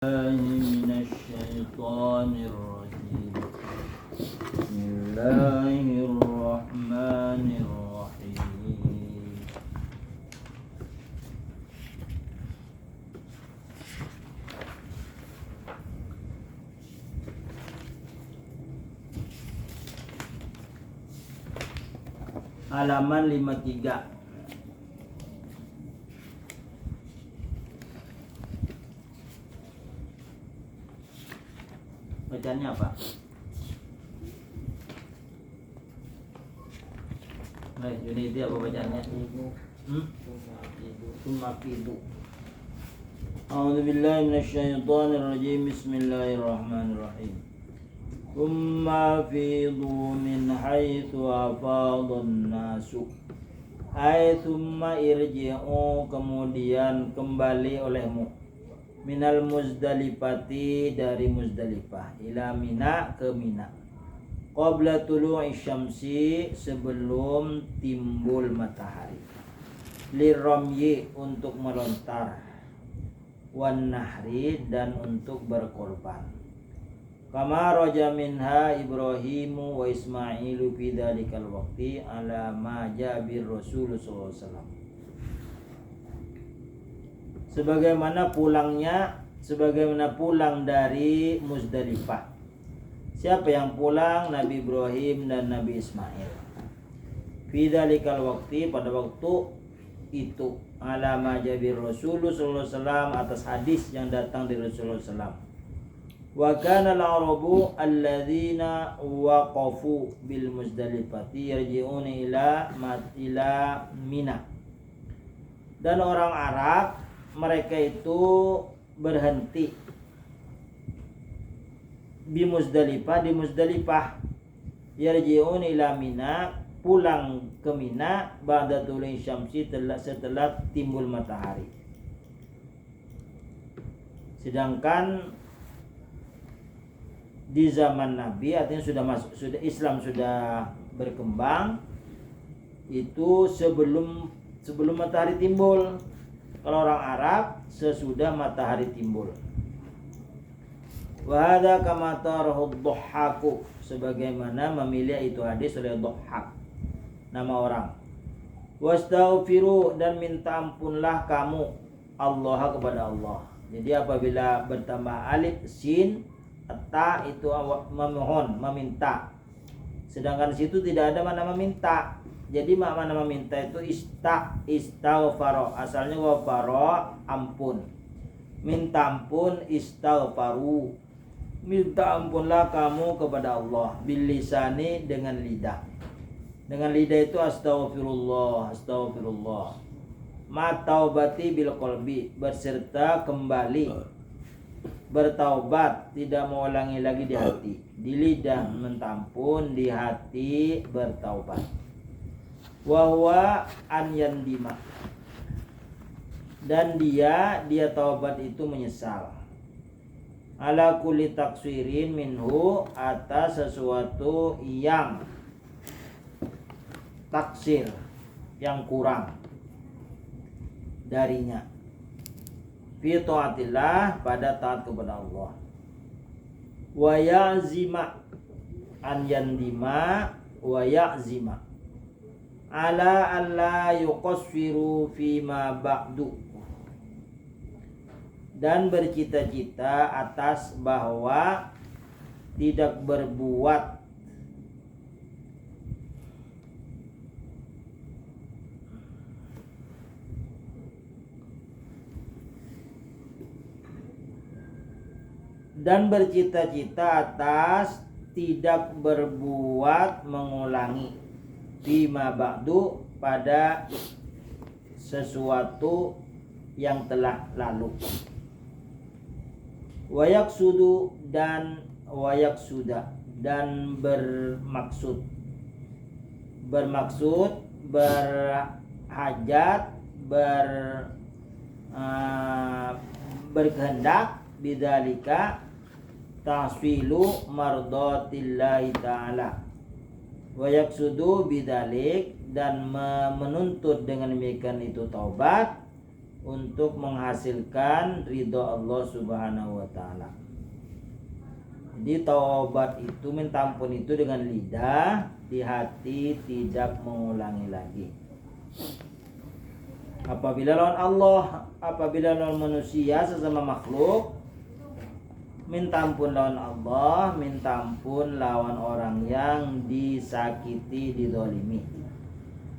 من الشيطان الرجيم بسم الله الرحمن الرحيم halaman 53. Bacaannya apa? Junidi apa bacaannya? Tumakidu. A'udzu billahi minasyaitonir rajim. Bismillahirrahmanirrahim. Tsumma fidu min haitsu afadhan nasu. Ai tsumma irji'u, kemudian kembali olehmu, minal Muzdalifati, dari Muzdalifah, ila Mina, ke Mina, qabla tulu'i syamsi, sebelum timbul matahari, liramyi, untuk melontar, wan nahri, dan untuk berkorban, kama raja minha Ibrahimu wa Ismailu fi dzalikal waqti ala ma jabir Rasul sallallahu alaihi wasallam, sebagaimana pulang dari Muzdalifah. Siapa yang pulang? Nabi Ibrahim dan Nabi Ismail. Fi dzalikal waqti, pada waktu itu, ala ma jabir Rasul sallallahu alaihi wasallam, atas hadis yang datang dari Rasulullah sallallahu alaihi wasallam. Wa kana al-arabu alladzina waqafu bil Muzdalifati yarji'una ila Mina. Dan orang Arab, mereka itu berhenti di Muzdalifah, yarji'un ila Mina, pulang ke Mina, ba'da tulu'i syamsi, setelah timbul matahari. Sedangkan di zaman Nabi, artinya sudah Islam sudah berkembang, itu sebelum matahari timbul. Kalau orang Arab, sesudah matahari timbul. Wa hadza kama tarahu ad-Dhahhaku, sebagaimana memilih itu hadis oleh Dhahhak, nama orang. Wastaghfiru, dan minta ampunlah kamu Allah, kepada Allah. Jadi apabila bertambah alif sin ta, itu memohon, meminta. Sedangkan situ tidak ada mana meminta. Jadi makna meminta itu istaghfaro, asalnya ghafaro, ampun. Minta ampun, istaghfaru, minta ampunlah kamu kepada Allah, bil lisani, dengan lidah. Dengan lidah itu astaghfirullah, ma taubati bil qalbi, berserta kembali bertaubat, tidak mengulangi lagi di hati. Di lidah minta ampun, di hati bertaubat. Wahwa an yandima, dan dia taubat itu menyesal, ala kulli taksirin minhu, atas sesuatu yang taksir, yang kurang darinya, fi taatillah, pada taat kepada Allah. Wa ya'zima an yandima, wa ya'zima ala alla yuqassiru fima ba'du, dan bercita-cita atas bahwa tidak berbuat atas tidak berbuat mengulangi, fima ba'du, pada sesuatu yang telah lalu. Wayaksudu, dan bermaksud, berhajat, berkehendak, bidzalika tahsilu mardatillahi ta'ala. Wa yaksudu bidzalik, dan menuntut dengan demikian itu taubat, untuk menghasilkan ridho Allah Subhanahu wa taala. Jadi taubat itu, minta ampun itu dengan lidah, di hati tidak mengulangi lagi. Apabila lawan Allah, apabila lawan manusia sesama makhluk, minta ampun lawan Allah, minta ampun lawan orang yang disakiti, dizalimi.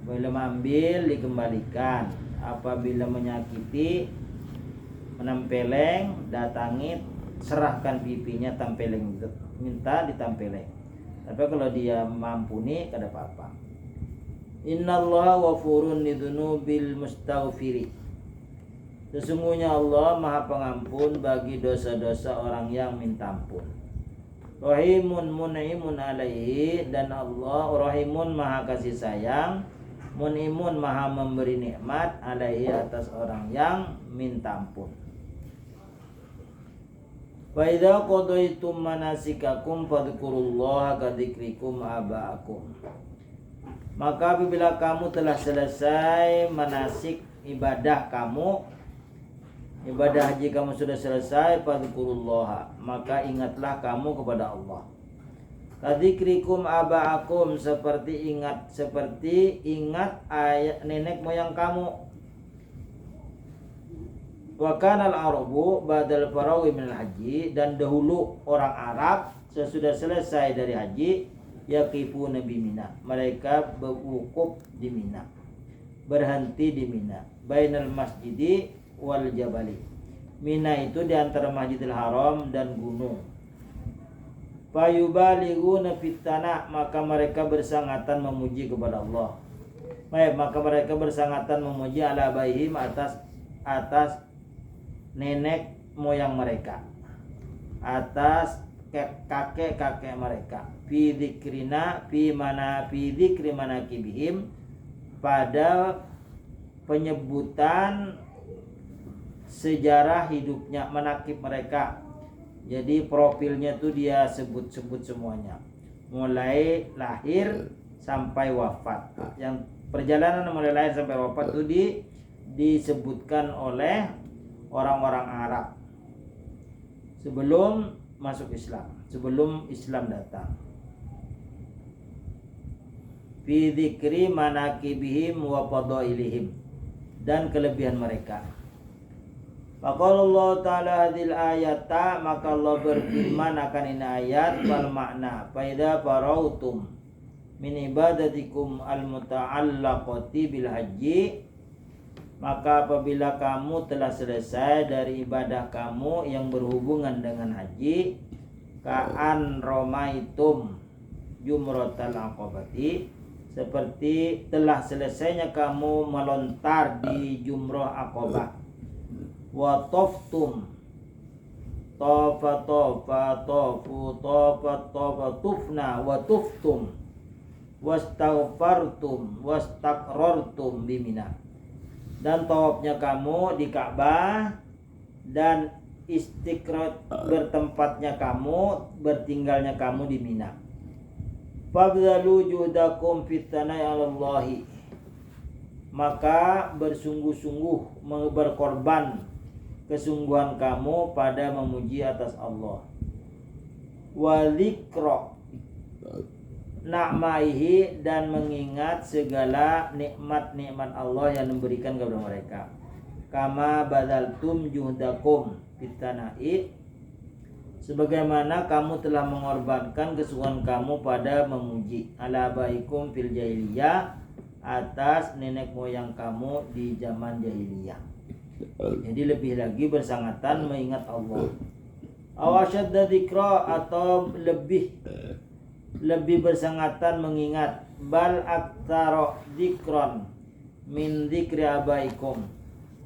Apabila mengambil, dikembalikan. Apabila menyakiti, menempeleng, datangi, serahkan pipinya, tampeleng, minta ditampeleng. Tapi kalau dia mampuni, kada apa-apa. Innallaha ghafurun lidzunubil mustaghfiri. Sesungguhnya Allah Maha Pengampun bagi dosa-dosa orang yang minta ampun. Rahimun mun'imun alaihi, dan Allah Rahimun Maha kasih sayang, mun'imun Maha memberi nikmat alaihi atas orang yang minta ampun. Wa idza qadaytum manasikakum fadhkurullaha kadzikrikum aba'akum. Maka apabila kamu telah selesai manasik ibadah kamu, ibadah haji kamu sudah selesai, fadhkurullaha, maka ingatlah kamu kepada Allah. Kadzikrikum aba'akum, seperti ingat ayat nenek moyang kamu. Wa kana al-arabu ba'dal farawi minal haji, dan dahulu orang Arab sesudah selesai dari haji, yaqifuna bi Mina, mereka berwukuf di Mina, berhenti di Mina, bainal masjidi wal jabali. Mina itu di antara Masjidil Haram dan gunung. Fayubalighuna fitana, maka mereka bersangatan memuji kepada Allah. Maka mereka bersangatan memuji ala baihim, atas nenek moyang mereka, atas kakek-kakek mereka. Fi dzikri manakibihim, pada penyebutan sejarah hidupnya, manakib mereka. Jadi profilnya tuh dia sebut-sebut semuanya, mulai lahir sampai wafat. Yang perjalanan mulai lahir sampai wafat itu disebutkan oleh orang-orang Arab sebelum masuk Islam, sebelum Islam datang. Fi dzikri manakibihim wa fadailihim, dan kelebihan mereka. Faqala Allah Ta'ala hadhil ayata, maka Allah berfirman akan ini ayat, wal makna fa idza farautum min ibadatikum al muta'allaqati bil haji, maka apabila kamu telah selesai dari ibadah kamu yang berhubungan dengan haji, ka'an romaitum jumratal aqabati, seperti telah selesainya kamu melontar di jumrah Aqabah. Wa toftum, tofa tofu tofa tufna wa tuftum wastaghfartum wastakrortum bimina, dan tawafnya kamu di Ka'bah, dan istiqrar bertempatnya kamu, bertinggalnya kamu di Mina. Fabdalu juhdakum fitanai alallahi, maka bersungguh-sungguh berkorban kesungguhan kamu pada memuji atas Allah. Wa dzikra na'maihi, dan mengingat segala nikmat-nikmat Allah yang diberikan kepada mereka. Kama badaltum juhdakum fitanai, sebagaimana kamu telah mengorbankan kesungguhan kamu pada memuji ala baikum fil jahiliyah, atas nenek moyang kamu di zaman jahiliyah. Jadi lebih lagi bersangatan mengingat Allah. Awasyadda dzikra, atau lebih bersangatan mengingat. Bal aktsara dzikron min dzikri abaikum,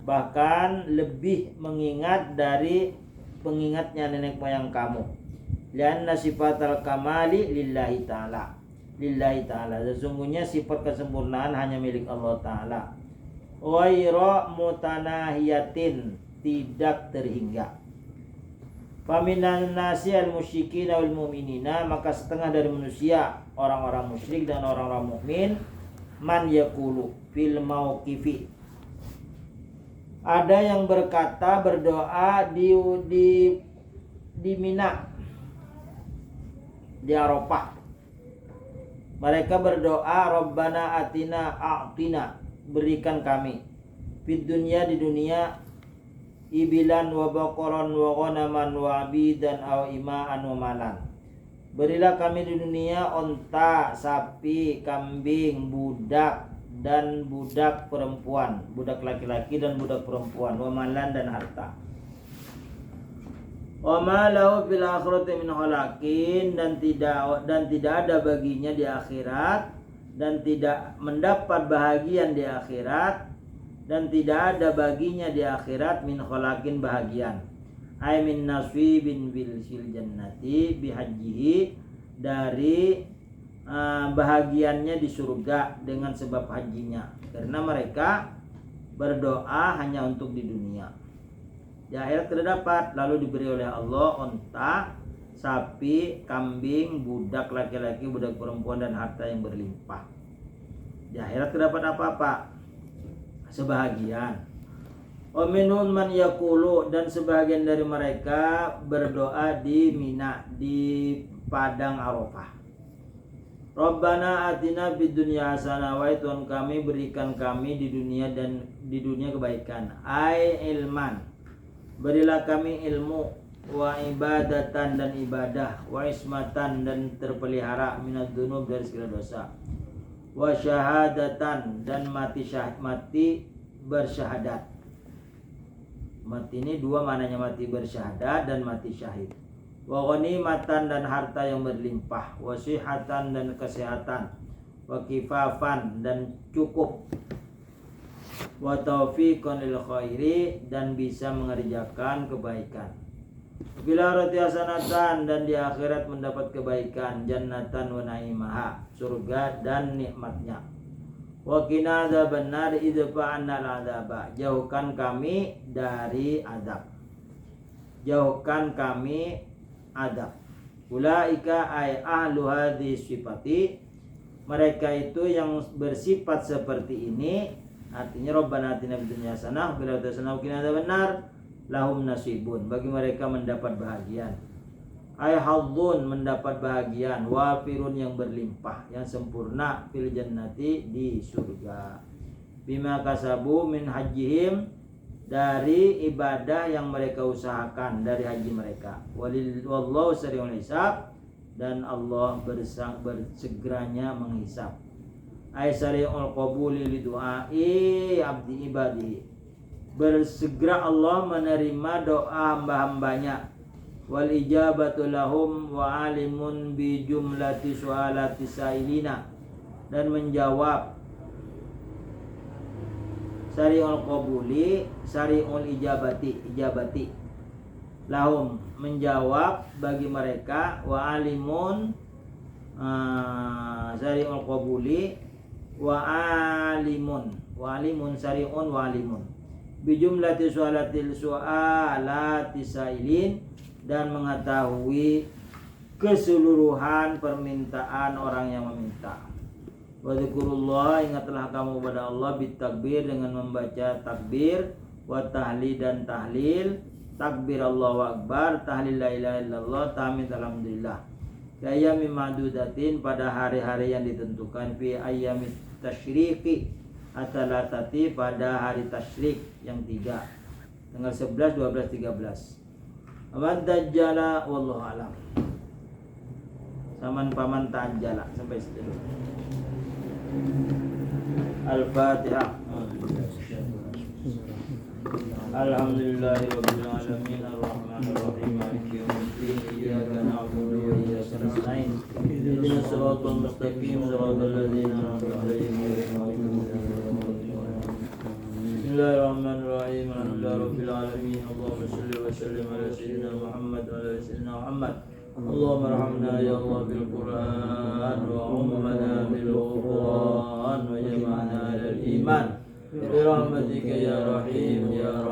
bahkan lebih mengingat dari pengingatnya nenek moyang kamu. Lianna sifatal kamali lillahi ta'ala, sesungguhnya sifat kesempurnaan hanya milik Allah Ta'ala. Waira mutanahiyatin, tidak terhingga. Faminan nasi al musyrikin wal mu'minina, maka setengah dari manusia, orang-orang musyrik dan orang-orang mukmin, man yaqulu fil mauqifi, Ada yang berdoa di Mina, di Arafah. Mereka berdoa, Rabbana a'tina, berikan kami fid dunya, di dunia, ibilan wa baqaran wa ghanaman wa abidan aw ima'an wa malan. Berilah kami di dunia onta, sapi, kambing, budak dan budak perempuan, budak laki-laki dan budak perempuan, wa malan dan harta. Wa ma lahu fil akhirati min khalaqin, dan tidak ada baginya di akhirat, dan tidak mendapat bahagian di akhirat, dan tidak ada baginya di akhirat min khalaqin bahagian. Ay min nasibin bil jannati bihajjihi, dari bahagiannya di surga dengan sebab hajinya, karena mereka berdoa hanya untuk di dunia. Di akhirat tidak dapat, lalu diberi oleh Allah onta, sapi, kambing, budak laki-laki, budak perempuan dan harta yang berlimpah. Di akhirat tidak dapat apa-apa, sebahagian. Wa minhum man yaqulu, dan sebagian dari mereka berdoa di Mina, di padang Arafah. Rabbana atina fid dunya hasanah, wahai Tuhan kami, berikan kami di dunia dan di dunia kebaikan. Ai ilman, berilah kami ilmu, wa ibadatan dan ibadah, wa ismatan dan terpelihara, minad dzunub dari segala dosa, wa syahadatan dan mati bersyahadat. Mati ini dua maknanya, mati bersyahadat dan mati syahid. Wa ghanimatan dan harta yang berlimpah, wa sihatan dan kesehatan, wa kifafan dan cukup, wa taufiqan lil khairi dan bisa mengerjakan kebaikan. Bila roti hasanatan, dan di akhirat mendapat kebaikan, jannatan wa naimaha, surga dan nikmatnya. Wa qina adzabannar idfa'anna al'adzaba, jauhkan kami dari azab, jauhkan kami azab. Ulaika ay ahlu hadhihi sifati, mereka itu yang bersifat seperti ini. Artinya Rabbana atina fid dunya hasanah wa fil akhirati hasanah wa qina adzabannar, lahum nasibun, bagi mereka mendapat bahagian. Ay hadzun, mendapat bahagian, wafirun yang berlimpah, yang sempurna, fil jannati di surga. Bima kasabu min hajjihim, dari ibadah yang mereka usahakan dari haji mereka. Wallahu sari'ul hisab, dan Allah bersegeranya menghisab. Ay sari'ul qabuli li du'ai abdi ibadi, bersegera Allah menerima doa hamba-hambanya. Wal ijabatu lahum wa alimun bi jumlati su'alati sa'ilina, dan menjawab sari'ul qabuli, sari'ul ijabati lahum, menjawab bagi mereka, wa alimun sari'ul qabuli wa alimun sari'un wa alimun bi jumlati su'alati sa'ilin, dan mengetahui keseluruhan permintaan orang yang meminta. Wa dzikrullah, ingatlah kamu kepada Allah, bitakbir, dengan membaca takbir, wa tahlil dan tahlil, takbir Allahu akbar, tahlil la ilaha illallah, tahmid alhamdulillah. Fi ayyamin ma'dudatin, pada hari-hari yang ditentukan, fi ayyamit tasyriqi atalatati, pada hari tasyrik yang 3, tanggal 11, 12, 13. Aman tajala wallahu alam. Saman paman tajala sampai situ. Al-Fatihah. Alhamdulillahirabbil alamin, arrahmanir rahim, maliki yaumiddin, iyyaka na'budu wa iyyaka nasta'in, ihdinas siratal mustaqim, siratal ladzina an'amta 'alaihim ghairil maghdubi 'alaihim waladdallin. Bismillahirrahmanirrahim. Alhamdulillahirabbil alamin. Allahumma shalli wa sallim ala sayyidina Muhammad wa ala sayyidina Muhammad. Allahumma arhamna ya Allah bil Qur'an, wa ummana bil Qur'an, wa jama'na alal iman bi rahmatika ya rahim ya